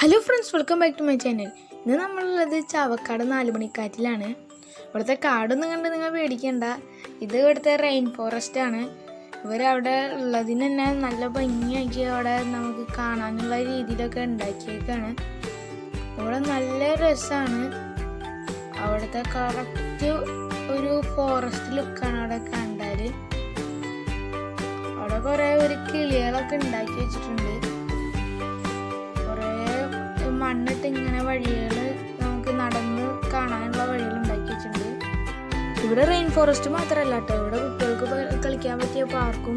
Hello friends, welcome back to my channel. ഇന്ന് നമ്മളുള്ളത് ചാവക്കാട് 4 മണിക്കാറ്റിലാണ്. ഇവിടുത്തെ കാടൊന്നും കണ്ട് നിങ്ങൾ പേടിക്കണ്ട. ഇത് ഇവിടുത്തെ റെയിൻ ഫോറസ്റ്റ് ആണ്. ഇവരവിടെ ഉള്ളതിന് തന്നെ നല്ല ഭംഗിയാക്കി അവിടെ നമുക്ക് കാണാനുള്ള രീതിയിലൊക്കെ ഉണ്ടാക്കിയേക്കാണ്. ഇവിടെ നല്ല രസമാണ്. അവിടുത്തെ കറക്റ്റ് ഒരു ഫോറസ്റ്റ് ലുക്കാണ് അവിടെ കണ്ടാൽ. അവിടെ കുറേ ഒരു കിളികളൊക്കെ ഉണ്ടാക്കി വെച്ചിട്ടുണ്ട്. മണ്ണിട്ട് ഇങ്ങനെ വഴികൾ നമുക്ക് നടന്ന് കാണാനുള്ള വഴികൾ ഉണ്ടാക്കി വെച്ചിട്ടുണ്ട്. ഇവിടെ റെയിൻ ഫോറസ്റ്റ് മാത്രമല്ല കേട്ടോ, ഇവിടെ കുട്ടികൾക്ക് കളിക്കാൻ പറ്റിയ പാർക്കും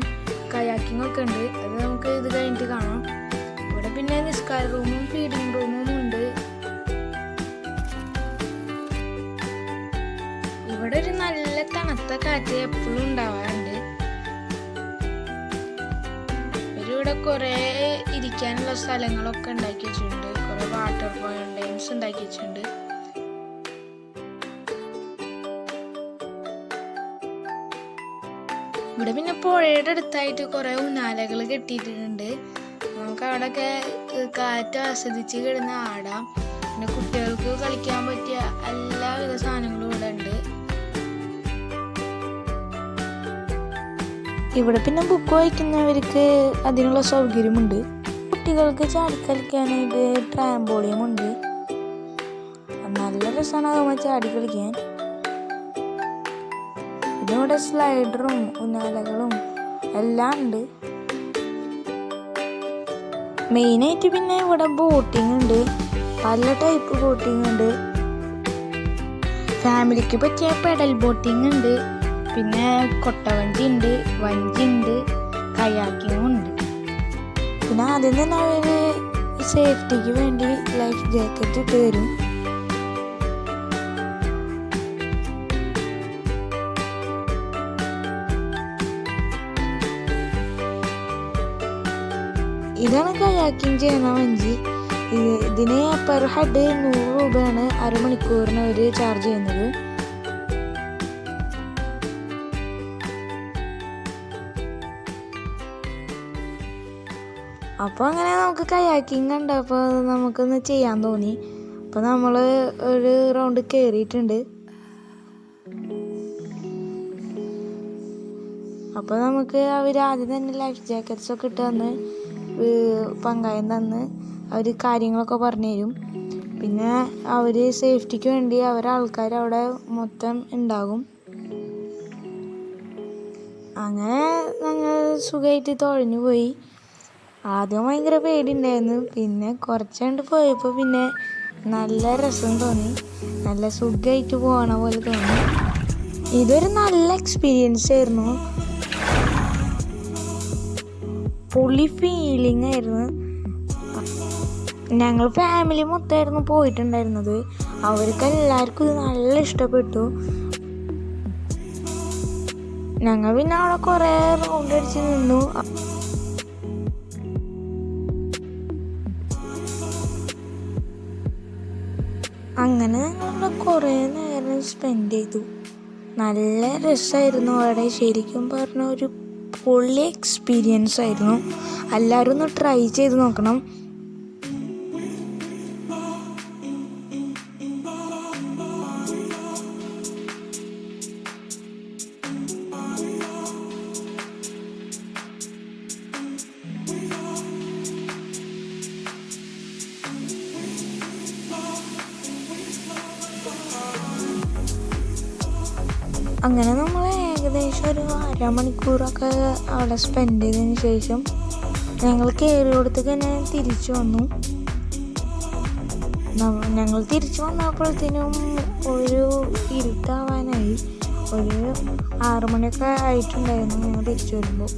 കയാക്കിങ്ങും ഒക്കെ ഉണ്ട്. അത് നമുക്ക് ഇത് കഴിഞ്ഞിട്ട് കാണാം. ഇവിടെ പിന്നെ നിസ്കാര റൂമും ഫീഡിങ് റൂമും ഉണ്ട്. ഇവിടെ ഒരു നല്ല തണുത്ത കാറ്റ് എപ്പോഴും ഉണ്ടാവാറുണ്ട്. ഇവിടെ കുറേ ഇരിക്കാനുള്ള സ്ഥലങ്ങളൊക്കെ ഉണ്ടാക്കി വെച്ചിട്ടുണ്ട്. കുറേ വാട്ടർ ഫൗണ്ടൈൻസ് ഉണ്ടാക്കി വെച്ചിട്ടുണ്ട്. ഇവിടെ പിന്നെ പുഴയുടെ അടുത്തായിട്ട് കുറേ ഊഞ്ഞാലകൾ കെട്ടിയിട്ടുണ്ട്. നമുക്ക് അവിടെയൊക്കെ കാറ്റ് ആസ്വദിച്ച് കിടന്ന് ആടാം. പിന്നെ കുട്ടികൾക്ക് കളിക്കാൻ പറ്റിയ എല്ലാവിധ സാധനങ്ങളും ഇവിടെ ഉണ്ട്. ഇവിടെ പിന്നെ ബുക്ക് വായിക്കുന്നവർക്ക് അതിനുള്ള സൗകര്യമുണ്ട്. കുട്ടികൾക്ക് ചാടിക്കളിക്കാനായിട്ട് ട്രാംപോളിയും ഉണ്ട്. നല്ല രസമാണ് അതുമ്പോൾ ചാടി കളിക്കാൻ. പിന്നെ ഇവിടെ സ്ലൈഡറും ഊഞ്ഞാലകളും എല്ലാം ഉണ്ട്. മെയിനായിട്ട് പിന്നെ ഇവിടെ ബോട്ടിംഗ് ഉണ്ട്. പല ടൈപ്പ് ബോട്ടിംഗ് ഉണ്ട്. ഫാമിലിക്ക് പറ്റിയ പെഡൽ ബോട്ടിംഗ് ഉണ്ട്. പിന്നെ കൊട്ടവഞ്ചി ഉണ്ട്, വഞ്ചി ഉണ്ട്, കയാക്കിങ്ങും ഉണ്ട്. പിന്നെ ആദ്യം തന്നെ അവർ സേഫ്റ്റിക്ക് വേണ്ടി ലൈഫ് ജാക്കറ്റ് ഇട്ട് തരും. ഇതാണ് കയാക്കിങ് ചെയ്യുന്ന വഞ്ചി. ഇതിന് പെർ ഹെഡ് 100 രൂപയാണ് അരമണിക്കൂറിന് അവർ ചാർജ് ചെയ്യുന്നത്. അപ്പോൾ അങ്ങനെ നമുക്ക് കയാക്കിങ് കണ്ടപ്പോൾ നമുക്കൊന്ന് ചെയ്യാൻ തോന്നി. അപ്പോൾ നമ്മൾ ഒരു റൗണ്ട് കയറിയിട്ടുണ്ട്. അപ്പോൾ നമുക്ക് അവർ ആദ്യം തന്നെ ലൈഫ് ജാക്കറ്റ്സ് ഒക്കെ ഇട്ട് തന്ന് പങ്കായം തന്ന് അവർ കാര്യങ്ങളൊക്കെ പറഞ്ഞു തരും. പിന്നെ അവർ സേഫ്റ്റിക്ക് വേണ്ടി ആൾക്കാർ അവിടെ മൊത്തം ഉണ്ടാകും. അങ്ങനെ ഞങ്ങൾ സുഖമായിട്ട് തുഴഞ്ഞു പോയി. ആദ്യം ഭയങ്കര പേടിയുണ്ടായിരുന്നു. പിന്നെ കുറച്ചുകൊണ്ട് പോയപ്പോൾ പിന്നെ നല്ല രസം തോന്നി. നല്ല സുഖമായിട്ട് പോകണ പോലെ തോന്നി. ഇതൊരു നല്ല എക്സ്പീരിയൻസ് ആയിരുന്നു. പൊളി ഫീലിംഗ് ആയിരുന്നു. ഞങ്ങൾ ഫാമിലി മൊത്തമായിരുന്നു പോയിട്ടുണ്ടായിരുന്നത്. അവർക്ക് എല്ലാവർക്കും ഇത് നല്ല ഇഷ്ടപ്പെട്ടു. ഞങ്ങൾ പിന്നെ അവിടെ കുറേ റൗണ്ട് അടിച്ച് നിന്നു. അങ്ങനെ ഞങ്ങൾ കുറേ നേരം സ്പെൻഡ് ചെയ്തു. നല്ല രസമായിരുന്നു അവിടെ. ശരിക്കും പറഞ്ഞ ഒരു പൊളി എക്സ്പീരിയൻസ് ആയിരുന്നു. എല്ലാവരും ഒന്ന് ട്രൈ ചെയ്ത് നോക്കണം. അങ്ങനെ നമ്മൾ ഏകദേശം ഒരു അരമണിക്കൂറൊക്കെ അവിടെ സ്പെൻഡ് ചെയ്തതിന് ശേഷം ഞങ്ങൾ കയറിയോടത്ത് തന്നെ തിരിച്ചു വന്നു. ഞങ്ങൾ തിരിച്ചു വന്നപ്പോഴത്തേനും ഒരു ഇരുട്ടാവാനായി. ഒരു 6 മണിയൊക്കെ ആയിട്ടുണ്ടായിരുന്നു ഞങ്ങൾ തിരിച്ചു വരുമ്പോൾ.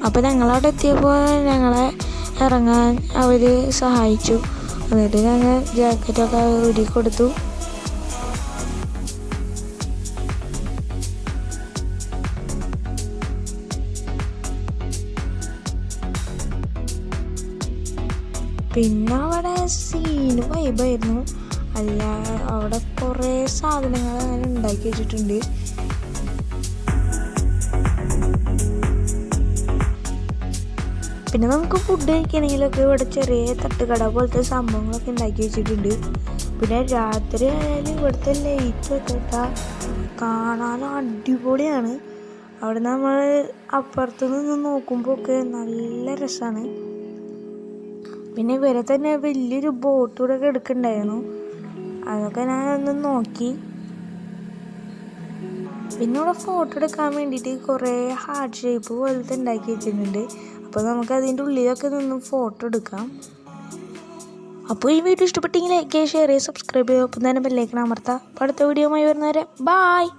അപ്പോൾ ഞങ്ങളവിടെ എത്തിയപ്പോൾ ഞങ്ങളെ ഇറങ്ങാൻ അവർ സഹായിച്ചു. എന്നിട്ട് ഞങ്ങൾ ജാക്കറ്റൊക്കെ ഊരി കൊടുത്തു. പിന്നെ അവിടെ സീന് വൈബായിരുന്നു. അല്ല, അവിടെ കുറേ സാധനങ്ങൾ അങ്ങനെ ഉണ്ടാക്കി വെച്ചിട്ടുണ്ട്. പിന്നെ നമുക്ക് ഫുഡ് കഴിക്കണമെങ്കിലൊക്കെ ഇവിടെ ചെറിയ തട്ടുകട പോലത്തെ സംഭവങ്ങളൊക്കെ ഉണ്ടാക്കി വെച്ചിട്ടുണ്ട്. പിന്നെ രാത്രി ആയാലും ഇവിടുത്തെ ലൈറ്റൊക്കെ കാണാൻ അടിപൊളിയാണ്. അവിടെ നമ്മൾ അപ്പുറത്ത് നിന്ന് നോക്കുമ്പോൾ ഒക്കെ നല്ല രസമാണ്. പിന്നെ ഇവരെ തന്നെ വലിയൊരു ബോട്ട് കൂടെ എടുക്കണ്ടായിരുന്നു, അതൊക്കെ ഞാൻ ഒന്ന് നോക്കി. പിന്നെ ഇവിടെ ഫോട്ടോ എടുക്കാൻ വേണ്ടിയിട്ട് കുറേ ഹാർട്ട് ഷേപ്പ് പോലത്തെ ഉണ്ടാക്കി വെച്ചിട്ടുണ്ട്. അപ്പോൾ നമുക്ക് അതിൻ്റെ ഉള്ളിലൊക്കെ നിന്ന് ഫോട്ടോ എടുക്കാം. അപ്പോൾ ഈ വീഡിയോ ഇഷ്ടപ്പെട്ടെങ്കിൽ ലൈക്ക് ചെയ്യുക, ഷെയർ ചെയ്യുക, സബ്സ്ക്രൈബ് ചെയ്യുക, ഒപ്പം തന്നെ ബെല്ലൈക്കൺ അമർത്താം. അപ്പോൾ അടുത്ത വീഡിയോയുമായി വരുന്നവരെ ബായ്.